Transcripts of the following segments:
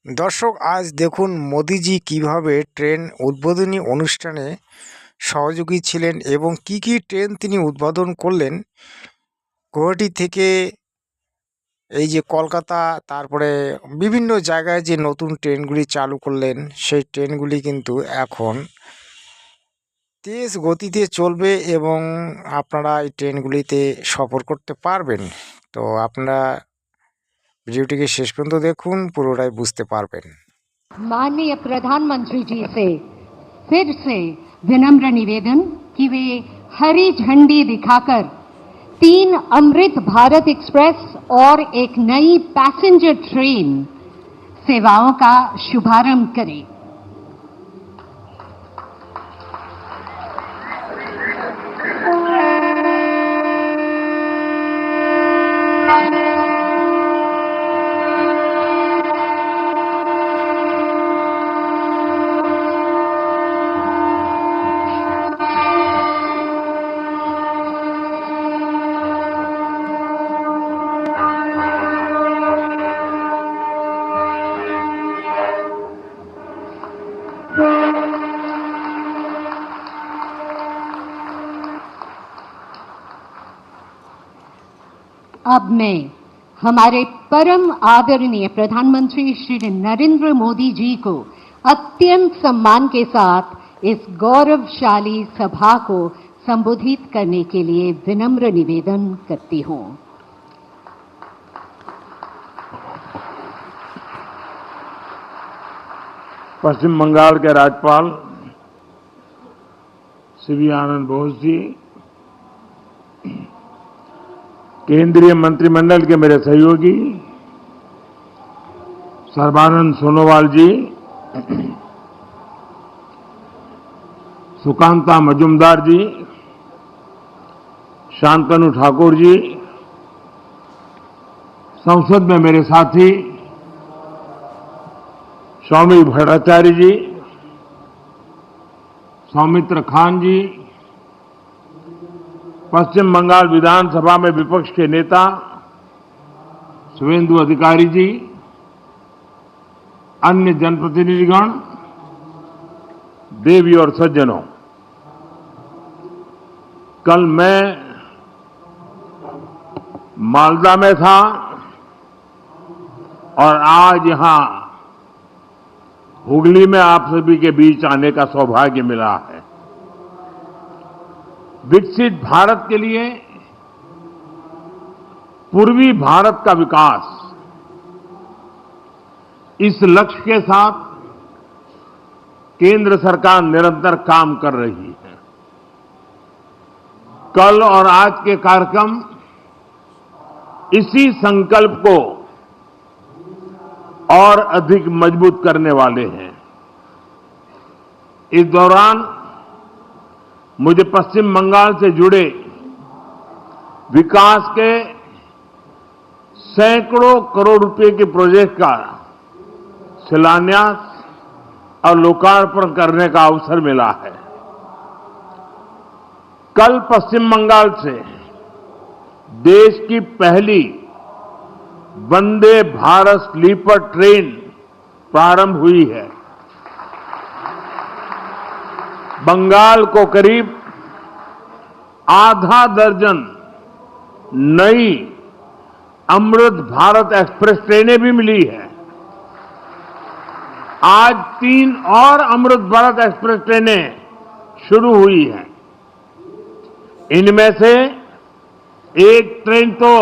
দর্শক, আজ দেখুন মোদিজি কিভাবে ট্রেন উদ্বোধনী অনুষ্ঠানে সহযোগী ছিলেন এবং কি কি ট্রেন তিনি উদ্বোধন করলেন। গুয়াহাটি থেকে এই যে কলকাতা, তারপরে বিভিন্ন জায়গায় যে নতুন ট্রেনগুলি চালু করলেন, সেই ট্রেনগুলি কিন্তু এখন তেজ গতিতে চলবে এবং আপনারা এই ট্রেনগুলিতে সফর করতে পারবেন। তো আপনারা ভিডিওটিকে শেষ পর্যন্ত দেখুন, পুরোটাই বুঝতে পারবেন। माननीय प्रधानमंत्री जी से फिर से विनम्र निवेदन कि वे हरी झंडी दिखाकर 3 अमृत भारत एक्सप्रेस और एक नई पैसेंजर ट्रेन सेवाओं का शुभारंभ करें। अब मैं हमारे परम आदरणीय प्रधानमंत्री श्री नरेंद्र मोदी जी को अत्यंत सम्मान के साथ इस गौरवशाली सभा को संबोधित करने के लिए विनम्र निवेदन करती हूं। पश्चिम बंगाल के राज्यपाल सीवी आनंद बोस जी, केंद्रीय मंत्रिमंडल के मेरे सहयोगी सर्बानंद सोनोवाल जी, सुकांता मजुमदार जी, शांतनु ठाकुर जी, संसद में मेरे साथी स्वामी भट्टाचार्य जी, सौमित्र खान जी, पश्चिम बंगाल विधानसभा में विपक्ष के नेता शुभेंदु अधिकारी जी, अन्य जनप्रतिनिधिगण, देवी और सज्जनों, कल मैं मालदा में था और आज यहां हुगली में आप सभी के बीच आने का सौभाग्य मिला है। विकसित भारत के लिए पूर्वी भारत का विकास, इस लक्ष्य के साथ केंद्र सरकार निरंतर काम कर रही है। कल और आज के कार्यक्रम इसी संकल्प को और अधिक मजबूत करने वाले हैं। इस दौरान मुझे पश्चिम बंगाल से जुड़े विकास के सैकड़ों करोड़ रुपए के प्रोजेक्ट का शिलान्यास और लोकार्पण करने का अवसर मिला है। कल पश्चिम बंगाल से देश की पहली वंदे भारत स्लीपर ट्रेन प्रारंभ हुई है। बंगाल को करीब आधा दर्जन नई अमृत भारत एक्सप्रेस ट्रेनें भी मिली है। आज 3 और अमृत भारत एक्सप्रेस ट्रेनें शुरू हुई हैं। इनमें से एक ट्रेन तो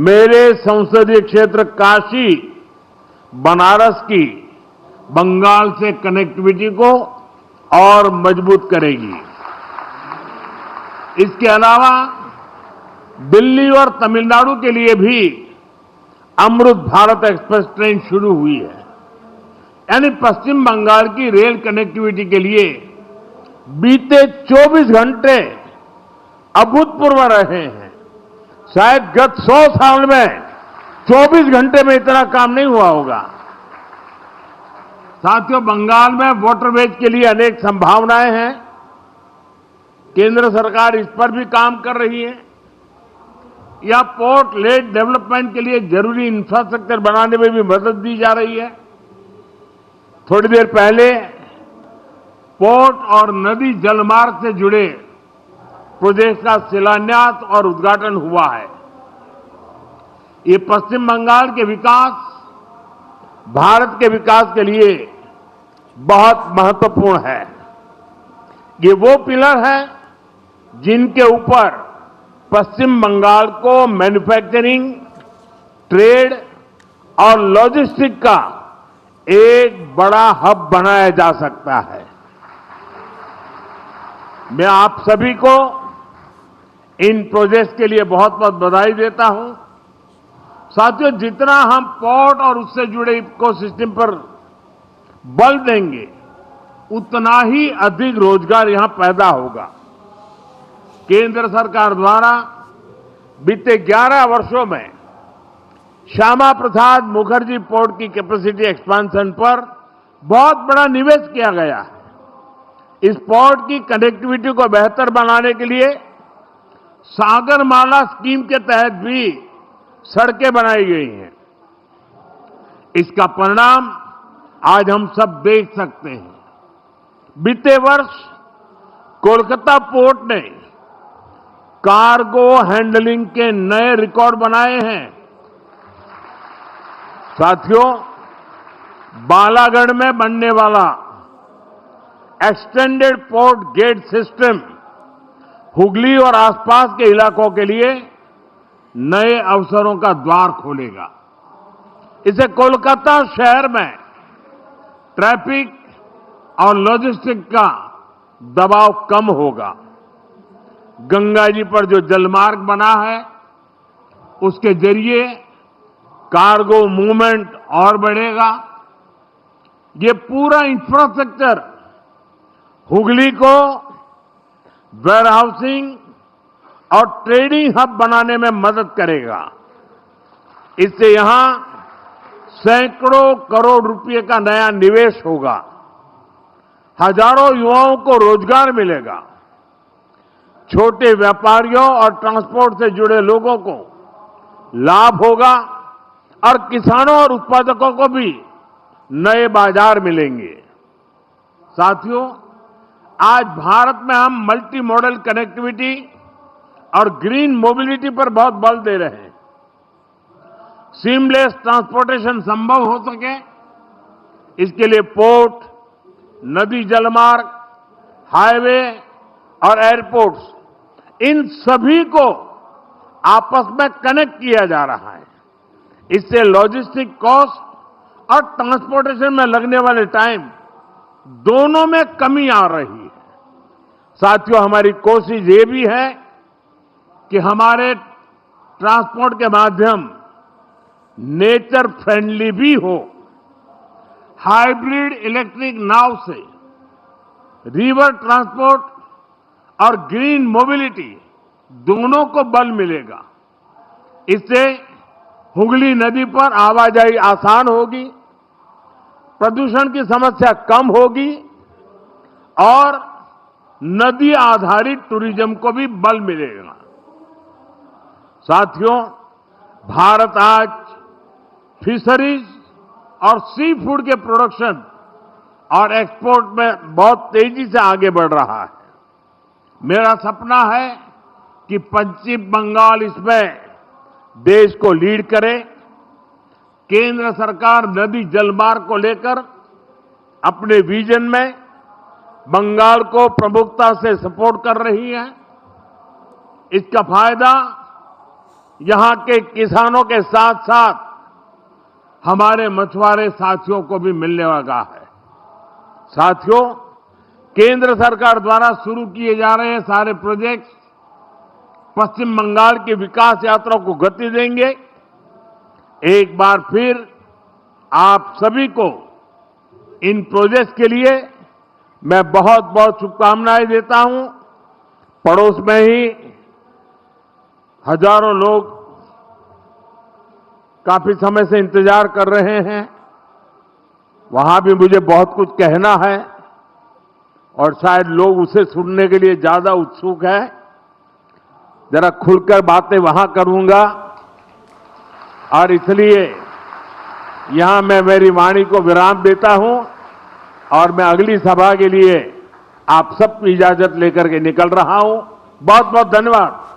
मेरे संसदीय क्षेत्र काशी बनारस की बंगाल से कनेक्टिविटी को और मजबूत करेगी। इसके अलावा दिल्ली और तमिलनाडु के लिए भी अमृत भारत एक्सप्रेस ट्रेन शुरू हुई है। यानी पश्चिम बंगाल की रेल कनेक्टिविटी के लिए बीते 24 घंटे अभूतपूर्व रहे हैं। शायद गत 100 साल में 24 घंटे में इतना काम नहीं हुआ होगा। साथियों, बंगाल में वाटरवेज के लिए अनेक संभावनाएं हैं। केंद्र सरकार इस पर भी काम कर रही है। या पोर्ट लेड डेवलपमेंट के लिए जरूरी इंफ्रास्ट्रक्चर बनाने में भी मदद दी जा रही है। थोड़ी देर पहले पोर्ट और नदी जलमार्ग से जुड़े प्रोजेक्ट का शिलान्यास और उद्घाटन हुआ है। ये पश्चिम बंगाल के विकास, भारत के विकास के लिए बहुत महत्वपूर्ण है। ये वो पिलर है जिनके ऊपर पश्चिम बंगाल को मैन्युफैक्चरिंग, ट्रेड और लॉजिस्टिक का एक बड़ा हब बनाया जा सकता है। मैं आप सभी को इन प्रोजेक्ट्स के लिए बहुत बहुत बधाई देता हूं। साथियों, जितना हम पोर्ट और उससे जुड़े इकोसिस्टम पर बल देंगे, उतना ही अधिक रोजगार यहां पैदा होगा। केंद्र सरकार द्वारा बीते 11 वर्षों में श्यामा प्रसाद मुखर्जी पोर्ट की कैपेसिटी एक्सपेंशन पर बहुत बड़ा निवेश किया गया है। इस पोर्ट की कनेक्टिविटी को बेहतर बनाने के लिए सागरमाला स्कीम के तहत भी सड़कें बनाई गई हैं। इसका परिणाम आज हम सब देख सकते हैं। बीते वर्ष कोलकाता पोर्ट ने कार्गो हैंडलिंग के नए रिकॉर्ड बनाए हैं। साथियों, बालागढ़ में बनने वाला extended port gate system Hooghly और आसपास के इलाकों के लिए नए अवसरों का द्वार खोलेगा। इससे कोलकाता शहर में ट्रैफिक और लॉजिस्टिक का दबाव कम होगा। गंगा जी पर जो जलमार्ग बना है, उसके जरिए कार्गो मूवमेंट और बढ़ेगा। ये पूरा इंफ्रास्ट्रक्चर हुगली को वेयरहाउसिंग और ट्रेडिंग हब बनाने में मदद करेगा। इससे यहां सैकड़ों करोड़ रुपए का नया निवेश होगा। हजारों युवाओं को रोजगार मिलेगा। छोटे व्यापारियों और ट्रांसपोर्ट से जुड़े लोगों को लाभ होगा और किसानों और उत्पादकों को भी नए बाजार मिलेंगे। साथियों, आज भारत में हम मल्टी मॉडल कनेक्टिविटी और ग्रीन मोबिलिटी पर बहुत बल दे रहे हैं। सीमलेस ट्रांसपोर्टेशन संभव हो सके, इसके लिए पोर्ट, नदी जलमार्ग, हाईवे और एयरपोर्ट्स, इन सभी को आपस में कनेक्ट किया जा रहा है। इससे लॉजिस्टिक कॉस्ट और ट्रांसपोर्टेशन में लगने वाले टाइम दोनों में कमी आ रही है। साथियों, हमारी कोशिश ये भी है कि हमारे ट्रांसपोर्ट के माध्यम नेचर फ्रेंडली भी हो। हाइब्रिड इलेक्ट्रिक नाव से रिवर ट्रांसपोर्ट और ग्रीन मोबिलिटी दोनों को बल मिलेगा। इससे हुगली नदी पर आवाजाही आसान होगी, प्रदूषण की समस्या कम होगी और नदी आधारित टूरिज्म को भी बल मिलेगा। साथियों, भारत आज फिशरीज और सी फूड के प्रोडक्शन और एक्सपोर्ट में बहुत तेजी से आगे बढ़ रहा है। मेरा सपना है कि पश्चिम बंगाल इसमें देश को लीड करे। केंद्र सरकार नदी जलमार्ग को लेकर अपने विजन में बंगाल को प्रमुखता से सपोर्ट कर रही है। इसका फायदा यहां के किसानों के साथ साथ हमारे मछुआरे साथियों को भी मिलने वाला है। साथियों, केंद्र सरकार द्वारा शुरू किए जा रहे सारे प्रोजेक्ट्स पश्चिम बंगाल की विकास यात्रा को गति देंगे। एक बार फिर आप सभी को इन प्रोजेक्ट्स के लिए मैं बहुत बहुत शुभकामनाएं देता हूं। पड़ोस में ही हजारों लोग काफी समय से इंतजार कर रहे हैं। वहां भी मुझे बहुत कुछ कहना है और शायद लोग उसे सुनने के लिए ज्यादा उत्सुक है। जरा खुलकर बातें वहां करूंगा और इसलिए यहां मैं मेरी वाणी को विराम देता हूं और मैं अगली सभा के लिए आप सबकी इजाजत लेकर के निकल रहा हूं। बहुत बहुत धन्यवाद।